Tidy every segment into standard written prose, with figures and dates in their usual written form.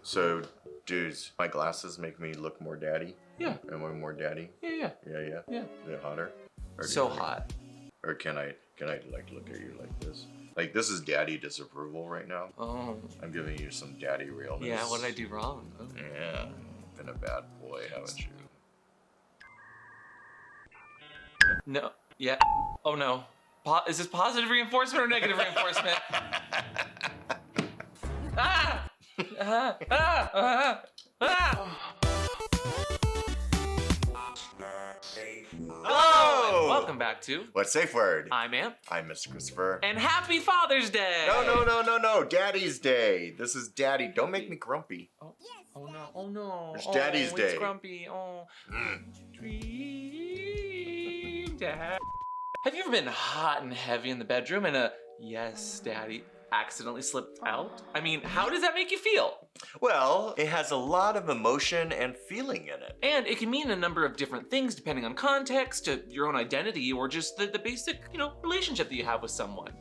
So, dudes, my glasses make me look more daddy. Yeah. Am I more daddy? Yeah. Yeah. Yeah. Is it hotter? Or So hot. Or can I like look at you like this? Like this is daddy disapproval right now. Oh. I'm giving you some daddy realness. Yeah, what did I do wrong? Oh. Yeah. Been a bad boy, haven't you? No. Yeah. Oh no. Is this positive reinforcement or negative reinforcement? Ah! Hello! And welcome back to What's Safeword? I'm Amp. I'm Mr. Christopher. And happy Father's Day! No, Daddy's Day. This is Daddy. Don't make me grumpy. Oh, oh no, oh no. It's Daddy's Day. It's grumpy. Oh. Dream Dad. Have you ever been hot and heavy in the bedroom and a yes, Daddy accidentally slipped out? I mean, how does that make you feel? Well, it has a lot of emotion and feeling in it. And it can mean a number of different things depending on context, to your own identity, or just the basic, relationship that you have with someone.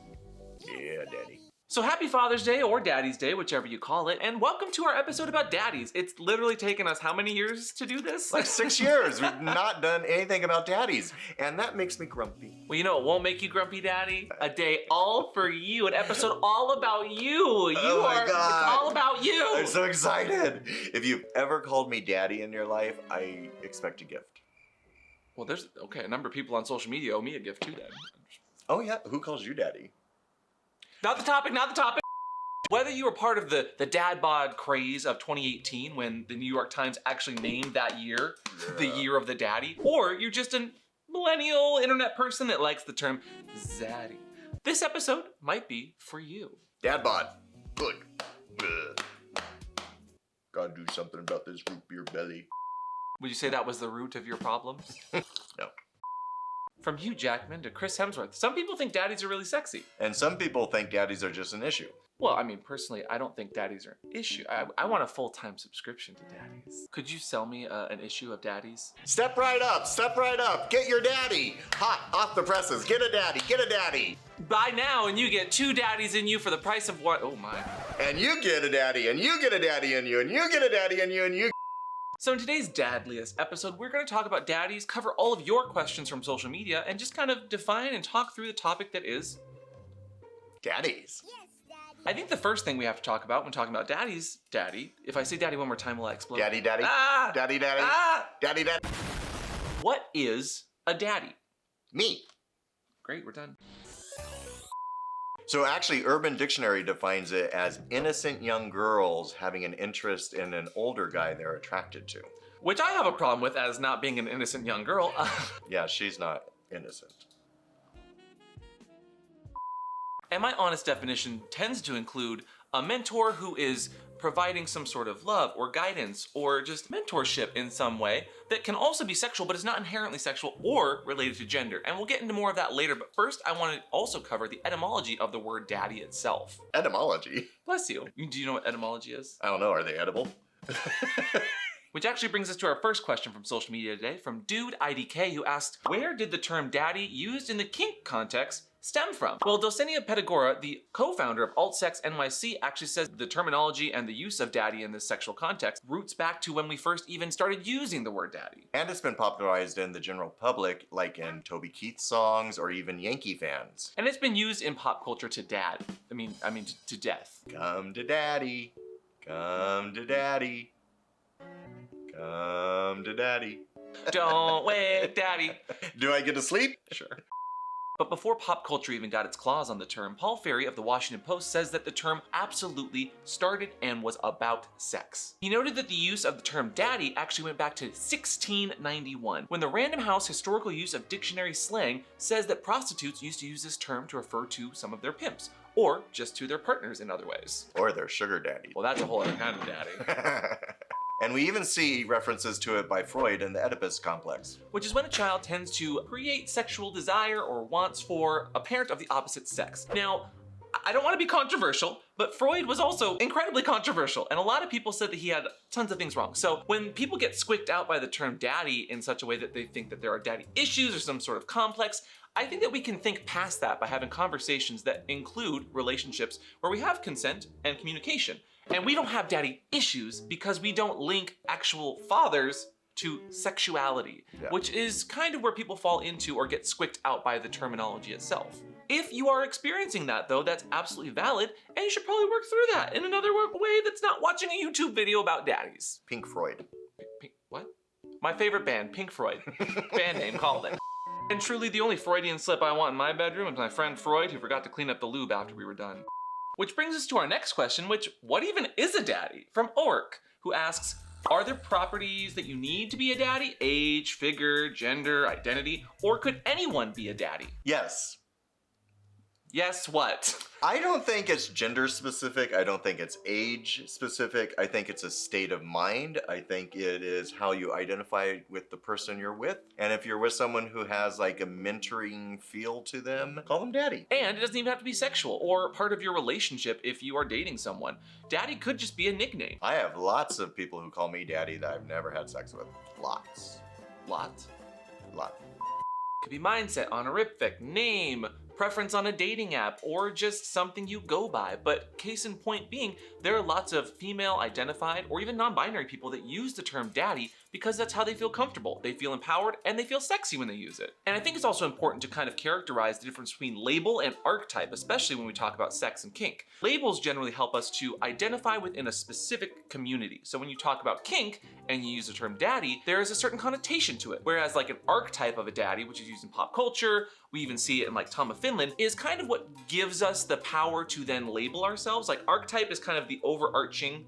Yeah, Daddy. So happy Father's Day or Daddy's Day, whichever you call it, and welcome to our episode about daddies. It's literally taken us how many years to do this? Like 6 years. We've not done anything about daddies, and that makes me grumpy. Well, you know what won't make you grumpy, Daddy? A day all for you, an episode all about you. Oh my God. It's all about you. I'm so excited. If you've ever called me daddy in your life, I expect a gift. Well, there's, a number of people on social media owe me a gift too, then. Oh yeah, who calls you daddy? Not the topic. Whether you were part of the dad bod craze of 2018 when the New York Times actually named that year the year of the daddy, or you're just a millennial internet person that likes the term zaddy, this episode might be for you. Dad bod. Good. Ugh. Gotta do something about this root beer belly. Would you say that was the root of your problems? No. From Hugh Jackman to Chris Hemsworth, some people think daddies are really sexy. And some people think daddies are just an issue. Well, I mean, personally, I don't think daddies are an issue. I want a full-time subscription to daddies. Could you sell me an issue of daddies? Step right up. Get your daddy. Hot, off the presses. Get a daddy. Buy now and you get 2 daddies in you for the price of one. Oh my. And you get a daddy, and you get a daddy in you, and you get a daddy in you, and you. So in today's Dadliest episode, we're going to talk about daddies, cover all of your questions from social media, and just kind of define and talk through the topic that is Daddies. Yes, Daddy. I think the first thing we have to talk about when talking about daddies, daddy, if I say daddy one more time, will I explode? Daddy. Ah! Daddy. Ah! Daddy. What is a daddy? Me. Great, we're done. So actually, Urban Dictionary defines it as innocent young girls having an interest in an older guy they're attracted to. Which I have a problem with as not being an innocent young girl. Yeah, she's not innocent. And my honest definition tends to include a mentor who is providing some sort of love or guidance or just mentorship in some way that can also be sexual but is not inherently sexual or related to gender. And we'll get into more of that later, but first I want to also cover the etymology of the word daddy itself. Etymology? Bless you. Do you know what etymology is? I don't know, are they edible? Which actually brings us to our first question from social media today from Dude IDK, who asked, where did the term daddy used in the kink context stem from? Well, Dulcinea Pedagora, the co-founder of AltSex NYC, actually says the terminology and the use of daddy in this sexual context roots back to when we first even started using the word daddy. And it's been popularized in the general public, like in Toby Keith songs or even Yankee fans. And it's been used in pop culture to dad. I mean to death. Come to daddy. Come to daddy. Come to daddy. Don't wake daddy. Do I get to sleep? Sure. But before pop culture even got its claws on the term, Paul Ferry of the Washington Post says that the term absolutely started and was about sex. He noted that the use of the term daddy actually went back to 1691, when the Random House historical use of dictionary slang says that prostitutes used to use this term to refer to some of their pimps, or just to their partners in other ways. Or their sugar daddy. Well, that's a whole other kind of daddy. And we even see references to it by Freud in the Oedipus complex. Which is when a child tends to create sexual desire or wants for a parent of the opposite sex. Now, I don't want to be controversial, but Freud was also incredibly controversial, and a lot of people said that he had tons of things wrong. So when people get squicked out by the term daddy in such a way that they think that there are daddy issues or some sort of complex, I think that we can think past that by having conversations that include relationships where we have consent and communication. And we don't have daddy issues because we don't link actual fathers to sexuality, which is kind of where people fall into or get squicked out by the terminology itself. If you are experiencing that though, that's absolutely valid, and you should probably work through that in another way that's not watching a YouTube video about daddies. Pink Floyd. What? My favorite band, Pink Floyd. Band name, called it. And truly the only Freudian slip I want in my bedroom is my friend Freud, who forgot to clean up the lube after we were done. Which brings us to our next question, what even is a daddy? From Orc, who asks, are there properties that you need to be a daddy? Age, figure, gender, identity, or could anyone be a daddy? Yes. Yes, what? I don't think it's gender specific. I don't think it's age specific. I think it's a state of mind. I think it is how you identify with the person you're with. And if you're with someone who has like a mentoring feel to them, call them daddy. And it doesn't even have to be sexual or part of your relationship if you are dating someone. Daddy could just be a nickname. I have lots of people who call me daddy that I've never had sex with. Lots. Lots? Lot. Could be mindset, honorific, name, preference on a dating app, or just something you go by. But case in point being, there are lots of female identified or even non-binary people that use the term daddy because that's how they feel comfortable. They feel empowered and they feel sexy when they use it. And I think it's also important to kind of characterize the difference between label and archetype, especially when we talk about sex and kink. Labels generally help us to identify within a specific community. So when you talk about kink and you use the term daddy, there is a certain connotation to it. Whereas like an archetype of a daddy, which is used in pop culture, we even see it in like Tom of Finland, is kind of what gives us the power to then label ourselves. Like archetype is kind of the overarching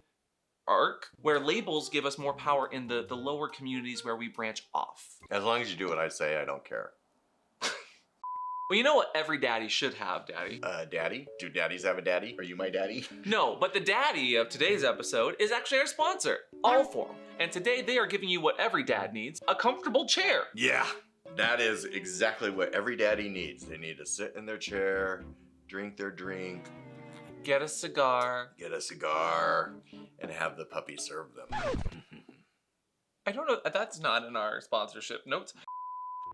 arc, where labels give us more power in the lower communities where we branch off. As long as you do what I say, I don't care. Well, you know what every daddy should have, Daddy? Daddy? Do daddies have a daddy? Are you my daddy? No, but the daddy of today's episode is actually our sponsor, Allform. And today they are giving you what every dad needs, a comfortable chair. Yeah, that is exactly what every daddy needs. They need to sit in their chair, drink their drink, get a cigar, and have the puppy serve them. I don't know, that's not in our sponsorship notes.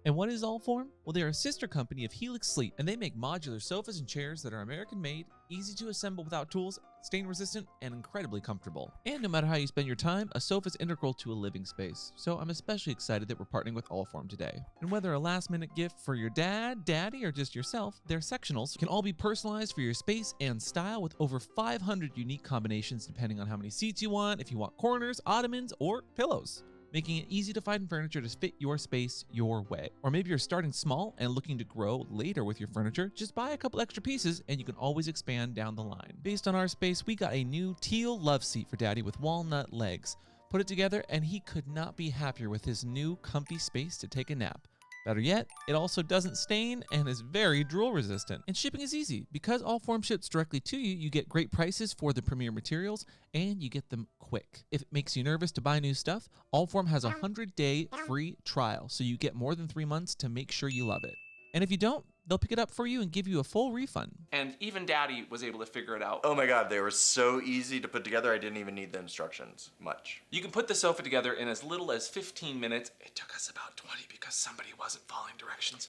And what is Allform? Well, they're a sister company of Helix Sleep, and they make modular sofas and chairs that are American-made, easy to assemble without tools, stain-resistant, and incredibly comfortable. And no matter how you spend your time, a sofa is integral to a living space. So I'm especially excited that we're partnering with Allform today. And whether a last-minute gift for your dad, daddy, or just yourself, their sectionals can all be personalized for your space and style with over 500 unique combinations depending on how many seats you want, if you want corners, ottomans, or pillows, making it easy to find furniture to fit your space your way. Or maybe you're starting small and looking to grow later with your furniture, just buy a couple extra pieces and you can always expand down the line. Based on our space, we got a new teal love seat for Daddy with walnut legs. Put it together and he could not be happier with his new comfy space to take a nap. Better yet, it also doesn't stain and is very drool resistant. And shipping is easy. Because Allform ships directly to you, you get great prices for the premier materials and you get them quick. If it makes you nervous to buy new stuff, Allform has a 100-day free trial, so you get more than 3 months to make sure you love it. And if you don't, they'll pick it up for you and give you a full refund. And even Daddy was able to figure it out. Oh my God, they were so easy to put together. I didn't even need the instructions much. You can put the sofa together in as little as 15 minutes. It took us about 20 because somebody wasn't following directions.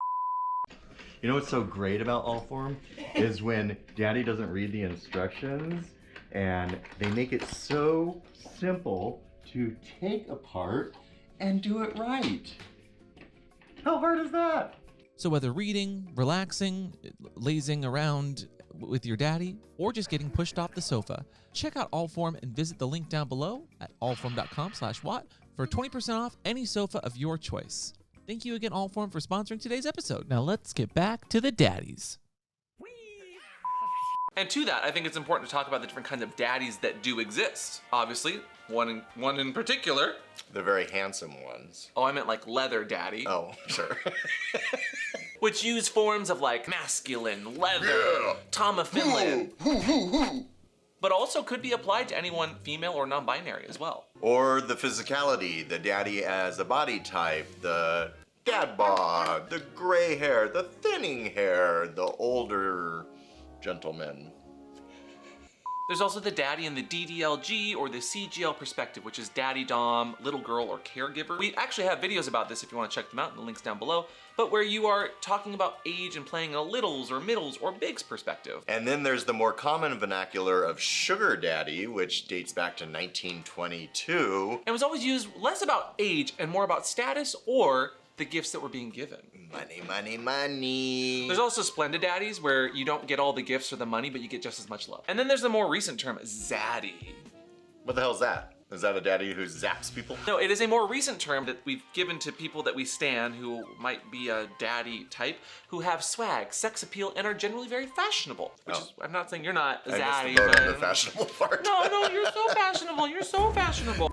You know what's so great about Allform is when Daddy doesn't read the instructions and they make it so simple to take apart and do it right. How hard is that? So whether reading, relaxing, lazing around with your daddy, or just getting pushed off the sofa, check out Allform and visit the link down below at allform.com/watt for 20% off any sofa of your choice. Thank you again, Allform, for sponsoring today's episode. Now let's get back to the daddies. And to that, I think it's important to talk about the different kinds of daddies that do exist. Obviously, one in particular. The very handsome ones. Oh, I meant like leather daddy. Oh, sure. Which use forms of like masculine, leather, Tom of Finland. But also could be applied to anyone female or non-binary as well. Or the physicality, the daddy as a body type, the dad bod, the gray hair, the thinning hair, the older gentleman. There's also the daddy in the DDLG or the CGL perspective, which is daddy, dom, little girl, or caregiver. We actually have videos about this if you want to check them out, and the link's down below, but where you are talking about age and playing a littles or middles or bigs perspective. And then there's the more common vernacular of sugar daddy, which dates back to 1922. And was always used less about age and more about status or the gifts that were being given. Money, money, money. There's also splendid daddies where you don't get all the gifts or the money, but you get just as much love. And then there's the more recent term, zaddy. What the hell's that? Is that a daddy who zaps people? No, it is a more recent term that we've given to people that we stan who might be a daddy type, who have swag, sex appeal, and are generally very fashionable. Which is, I'm not saying you're not a zaddy, but... but... the fashionable part. No, you're so fashionable, you're so fashionable.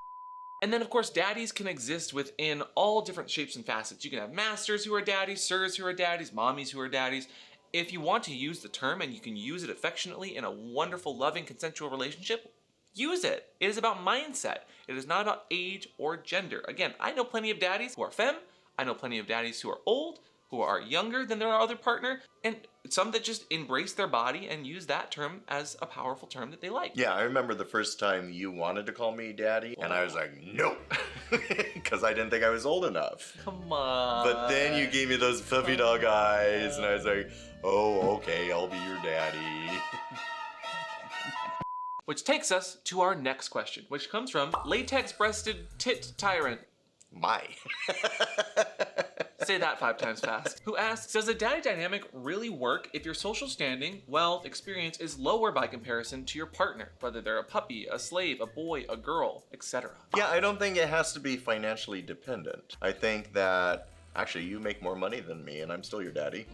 And then, of course, daddies can exist within all different shapes and facets. You can have masters who are daddies, sirs who are daddies, mommies who are daddies. If you want to use the term and you can use it affectionately in a wonderful, loving, consensual relationship, use it. It is about mindset. It is not about age or gender. Again, I know plenty of daddies who are femme. I know plenty of daddies who are old, who are younger than their other partner, and some that just embrace their body and use that term as a powerful term that they like. Yeah, I remember the first time you wanted to call me daddy, and I was like, no, because I didn't think I was old enough. Come on. But then you gave me those puppy dog eyes, and I was like, oh, okay, I'll be your daddy. Which takes us to our next question, which comes from latex-breasted tit tyrant. My. Say that 5 times fast. Who asks, does a daddy dynamic really work if your social standing, wealth, experience is lower by comparison to your partner, whether they're a puppy, a slave, a boy, a girl, etc.? Yeah, I don't think it has to be financially dependent. I think that, actually, you make more money than me, and I'm still your daddy.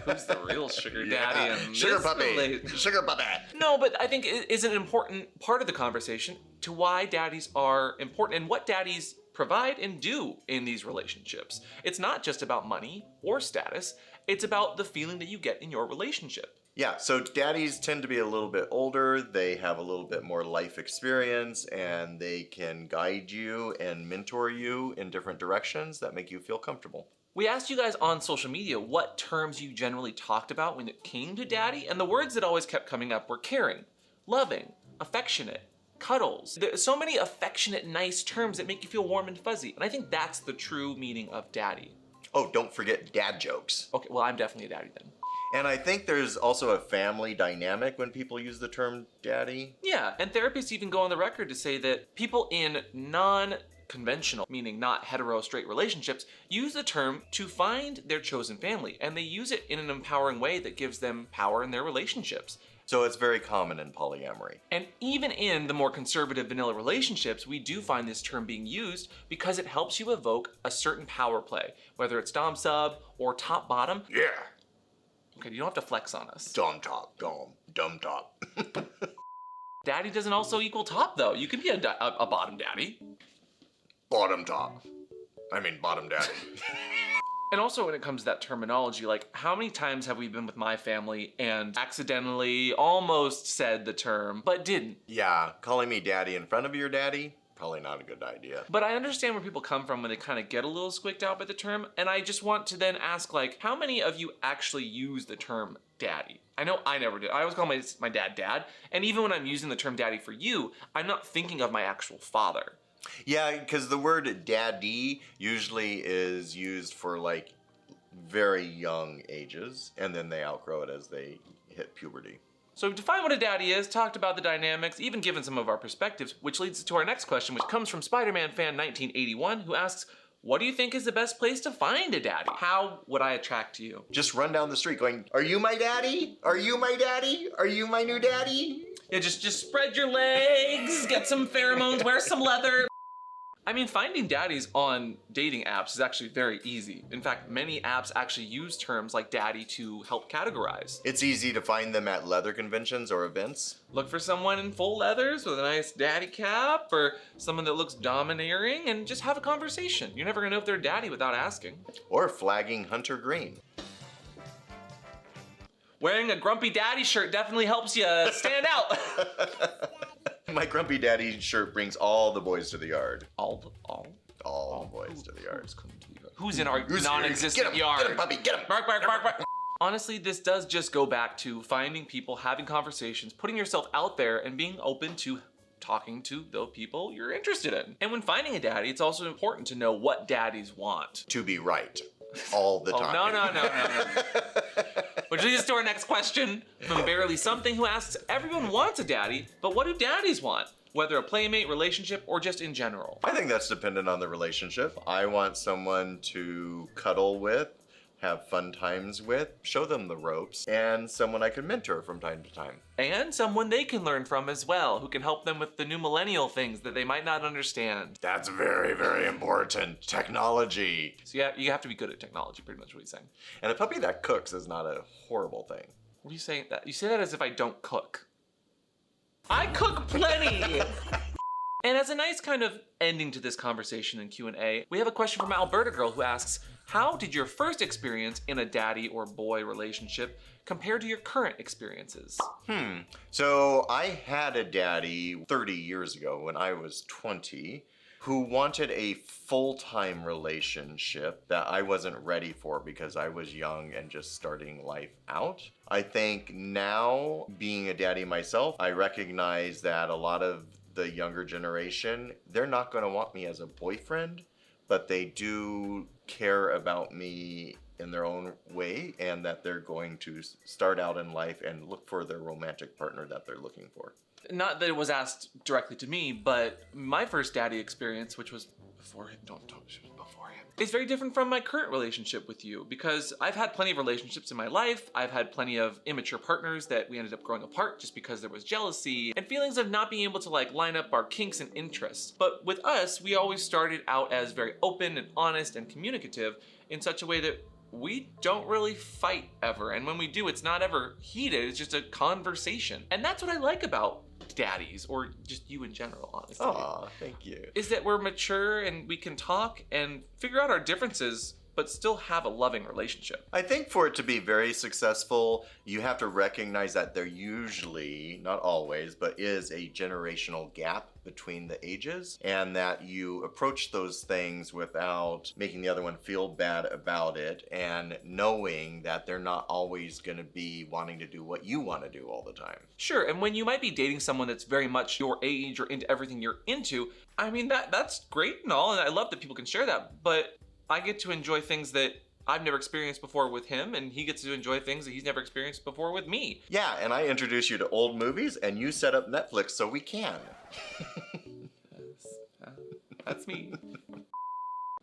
Who's the real sugar daddy? Yeah. In Sugar this puppy. Sugar puppy. No, but I think it is an important part of the conversation to why daddies are important and what daddies provide and do in these relationships. It's not just about money or status. It's about the feeling that you get in your relationship. Yeah, so daddies tend to be a little bit older, they have a little bit more life experience, and they can guide you and mentor you in different directions that make you feel comfortable. We asked you guys on social media what terms you generally talked about when it came to daddy, and the words that always kept coming up were caring, loving, affectionate, cuddles. There's so many affectionate, nice terms that make you feel warm and fuzzy, and I think that's the true meaning of daddy. Oh, don't forget dad jokes. Okay, well, I'm definitely a daddy then. And I think there's also a family dynamic when people use the term daddy. Yeah, and therapists even go on the record to say that people in non-conventional, meaning not hetero straight relationships, use the term to find their chosen family, and they use it in an empowering way that gives them power in their relationships. So it's very common in polyamory. And even in the more conservative vanilla relationships, we do find this term being used because it helps you evoke a certain power play, whether it's dom sub or top bottom. Yeah. Okay, you don't have to flex on us. Dom top, dumb top. Daddy doesn't also equal top though. You could be a bottom daddy. Bottom top. I mean bottom daddy. And also when it comes to that terminology, like how many times have we been with my family and accidentally almost said the term, but didn't? Yeah, calling me daddy in front of your daddy, probably not a good idea. But I understand where people come from when they kind of get a little squeaked out by the term, and I just want to then ask, like, how many of you actually use the term daddy? I know I never did. I always call my dad dad, and even when I'm using the term daddy for you, I'm not thinking of my actual father. Yeah, because the word daddy usually is used for like very young ages, and then they outgrow it as they hit puberty. So we've defined what a daddy is, talked about the dynamics, even given some of our perspectives, which leads to our next question, which comes from Spider-Man fan 1981, who asks, what do you think is the best place to find a daddy? How would I attract you? Just run down the street going, are you my daddy? Are you my daddy? Are you my new daddy? Yeah, just spread your legs, get some pheromones, wear some leather. I mean, finding daddies on dating apps is actually very easy. In fact, many apps actually use terms like daddy to help categorize. It's easy to find them at leather conventions or events. Look for someone in full leathers with a nice daddy cap, or someone that looks domineering, and just have a conversation. You're never gonna know if they're a daddy without asking. Or flagging hunter green. Wearing a grumpy daddy shirt definitely helps you stand out. My grumpy daddy shirt brings all the boys to the yard. All the boys to the yard. Who's in our non-existent yard? Get him, puppy, get him. Bark, bark, bark, bark. Honestly, this does just go back to finding people, having conversations, putting yourself out there, and being open to talking to the people you're interested in. And when finding a daddy, it's also important to know what daddies want. To be right all the time. No. Which leads us to our next question from Barely Something, who asks, everyone wants a daddy, but what do daddies want? Whether a playmate, relationship, or just in general. I think that's dependent on the relationship. I want someone to cuddle with, have fun times with, show them the ropes, and someone I can mentor from time to time. And someone they can learn from as well, who can help them with the new millennial things that they might not understand. That's very, very important. Technology. So yeah, you have to be good at technology, pretty much what he's saying. And a puppy that cooks is not a horrible thing. What are you saying that? You say that as if I don't cook. I cook plenty! And as a nice kind of ending to this conversation and Q&A, we have a question from Alberta Girl who asks, how did your first experience in a daddy or boy relationship compare to your current experiences? So I had a daddy 30 years ago when I was 20 who wanted a full-time relationship that I wasn't ready for because I was young and just starting life out. I think now, being a daddy myself, I recognize that a lot of the younger generation, they're not going to want me as a boyfriend, but they do care about me in their own way, and that they're going to start out in life and look for their romantic partner that they're looking for. Not that it was asked directly to me, but my first daddy experience, which was before him, don't talk, she was before him, is very different from my current relationship with you, because I've had plenty of relationships in my life. I've had plenty of immature partners that we ended up growing apart just because there was jealousy and feelings of not being able to like line up our kinks and interests. But with us, we always started out as very open and honest and communicative in such a way that we don't really fight ever. And when we do, it's not ever heated, it's just a conversation. And that's what I like about daddies, or just you in general, honestly. Aw, thank you. Is that we're mature and we can talk and figure out our differences, but still have a loving relationship. I think for it to be very successful, you have to recognize that there usually, not always, but is a generational gap between the ages, and that you approach those things without making the other one feel bad about it, and knowing that they're not always going to be wanting to do what you want to do all the time. Sure, and when you might be dating someone that's very much your age or into everything you're into, I mean, that's great and all, and I love that people can share that, but I get to enjoy things that I've never experienced before with him, and he gets to enjoy things that he's never experienced before with me. Yeah, and I introduce you to old movies, and you set up Netflix so we can. That's me.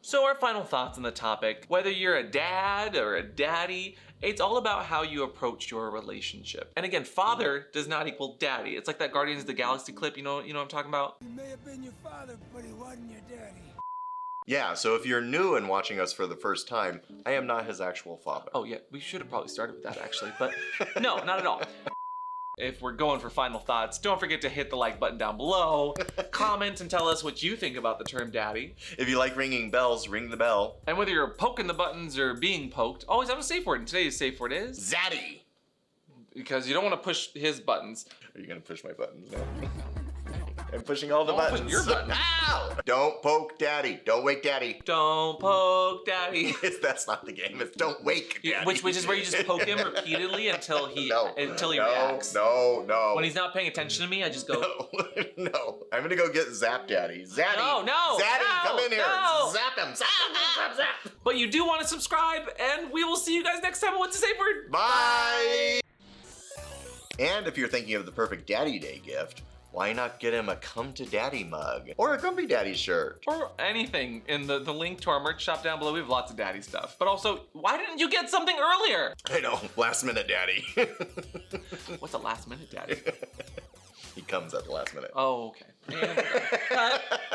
So our final thoughts on the topic, whether you're a dad or a daddy, it's all about how you approach your relationship. And again, father does not equal daddy. It's like that Guardians of the Galaxy clip, you know what I'm talking about? He may have been your father, but he wasn't your daddy. Yeah, so if you're new and watching us for the first time, I am not his actual father. Oh yeah, we should have probably started with that actually, but no, not at all. If we're going for final thoughts, don't forget to hit the like button down below, comment and tell us what you think about the term daddy. If you like ringing bells, ring the bell. And whether you're poking the buttons or being poked, always have a safe word, and today's safe word is Zaddy! Because you don't want to push his buttons. Are you gonna push my buttons now? I'm pushing all the Don't buttons. push your button. Ow! Don't poke daddy. Don't wake daddy. Don't poke daddy. That's not the game. It's don't wake daddy. Which is where you just poke him repeatedly until he no, reacts. No. When he's not paying attention to me, I just go. No. I'm gonna go get Zap Daddy. Zaddy. No. Zaddy, come in here. No. Zap him. Zap. But you do want to subscribe, and we will see you guys next time on What's the Safe Word. Bye. And if you're thinking of the perfect Daddy Day gift, why not get him a Come to Daddy mug or a Grumpy Daddy shirt? Or anything in the link to our merch shop down below. We have lots of daddy stuff. But also, why didn't you get something earlier? I know, last minute daddy. What's a last minute daddy? He comes at the last minute. Oh, okay. And, cut.